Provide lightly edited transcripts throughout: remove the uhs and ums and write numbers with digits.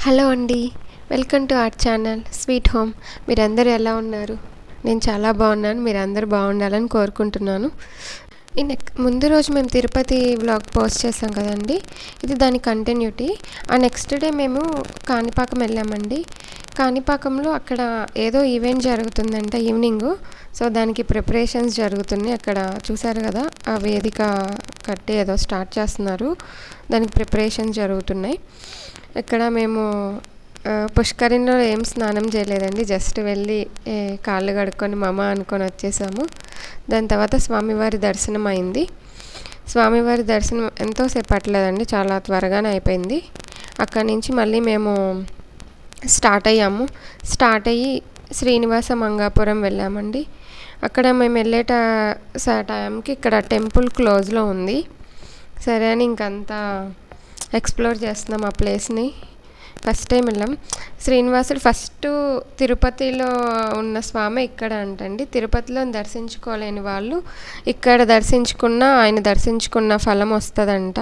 Hello అండి. Welcome to our channel sweet home. మీరందరూ ఎలా ఉన్నారు? నేను చాలా బాగున్నాను. మీరందరూ బాగుండాలని కోరుకుంటున్నాను. ముందు రోజు మేము తిరుపతి వ్లాగ్ పోస్ట్ చేసాం కదండి, ఇది దాని కంటిన్యూటీ. ఆ నెక్స్ట్ డే మేము కాణిపాకం వెళ్ళామండి. కాణిపాకంలో అక్కడ ఏదో ఈవెంట్ జరుగుతుందంట ఈవినింగు. సో దానికి ప్రిపరేషన్స్ జరుగుతున్నాయి. అక్కడ చూసారు కదా, ఆ వేదిక కట్టి ఏదో స్టార్ట్ చేస్తున్నారు, దానికి ప్రిపరేషన్స్ జరుగుతున్నాయి. ఇక్కడ మేము పుష్కరిణిలో ఏం స్నానం చేయలేదండి, జస్ట్ వెళ్ళి కాళ్ళు కడుక్కొని మమ అనుకొని వచ్చేసాము. దాని తర్వాత స్వామివారి దర్శనం అయింది. స్వామివారి దర్శనం ఎంతోసేపు పట్టలేదండి, చాలా త్వరగానే అయిపోయింది. అక్కడి నుంచి మళ్ళీ మేము స్టార్ట్ అయ్యి శ్రీనివాస మంగాపురం వెళ్ళామండి. అక్కడ మేము వెళ్ళే టైంకి ఇక్కడ టెంపుల్ క్లోజ్లో ఉంది. సరే అని ఇంకంతా ఎక్స్ప్లోర్ చేస్తున్నాం ఆ ప్లేస్ని. ఫస్ట్ టైం వెళ్ళాం. శ్రీనివాసుడు ఫస్ట్ తిరుపతిలో ఉన్న స్వామి ఇక్కడ అంటండి. తిరుపతిలో దర్శించుకోలేని వాళ్ళు ఇక్కడ ఆయన దర్శించుకున్న ఫలం వస్తుందంట.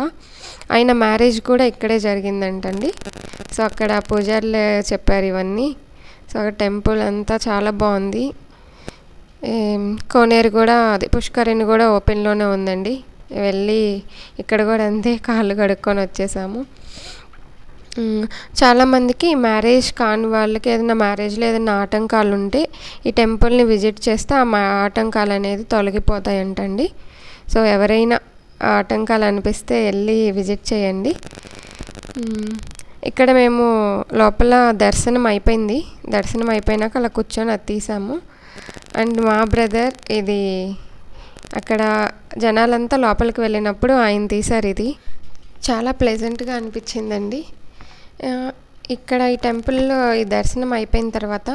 ఆయన మ్యారేజ్ కూడా ఇక్కడే జరిగిందంటండి. సో అక్కడ పూజారులు చెప్పారు ఇవన్నీ. సో అక్కడ టెంపుల్ అంతా చాలా బాగుంది. కోనేరు కూడా, అది పుష్కరిణి కూడా ఓపెన్లోనే ఉందండి. వెళ్ళి ఇక్కడ కూడా అంతే కాళ్ళు కడుక్కొని వచ్చేసాము. చాలామందికి మ్యారేజ్ కాని వాళ్ళకి ఏదైనా మ్యారేజ్లో ఏదైనా ఆటంకాలు ఉంటే ఈ టెంపుల్ని విజిట్ చేస్తే ఆ ఆటంకాలు అనేది తొలగిపోతాయంటండి. సో ఎవరైనా ఆటంకాలు అనిపిస్తే వెళ్ళి విజిట్ చేయండి. ఇక్కడ మేము లోపల దర్శనం అయిపోయినాక అలా కూర్చొని అది తీసాము. అండ్ మా బ్రదర్ ఇది అక్కడ జనాలంతా లోపలికి వెళ్ళినప్పుడు ఆయన తీశారు. ఇది చాలా ప్లెజెంట్గా అనిపించిందండి. ఇక్కడ ఈ టెంపుల్లో ఈ దర్శనం అయిపోయిన తర్వాత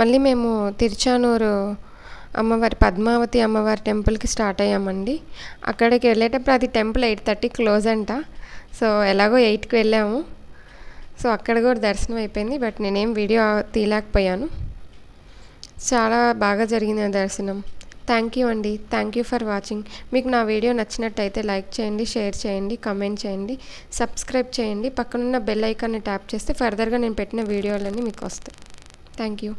మళ్ళీ మేము తిరుచానూరు అమ్మవారి పద్మావతి అమ్మవారి టెంపుల్కి స్టార్ట్ అయ్యామండి. అక్కడికి వెళ్ళేటప్పుడు అది టెంపుల్ 8:30 క్లోజ్ అంట. సో ఎలాగో 8కి వెళ్ళాము. సో అక్కడ కూడా దర్శనం అయిపోయింది. బట్ నేనేం వీడియో తీయలేకపోయాను. చాలా బాగా జరిగింది ఆ దర్శనం. థ్యాంక్ యూ అండి. Thank you for watching. మీకు నా వీడియో నచ్చినట్టయితే లైక్ చేయండి, షేర్ చేయండి, కమెంట్ చేయండి, సబ్స్క్రైబ్ చేయండి. పక్కనున్న బెల్ ఐకాన్ని ట్యాప్ చేస్తే ఫర్దర్గా నేను పెట్టిన వీడియోలన్నీ మీకు వస్తాయి. Thank you.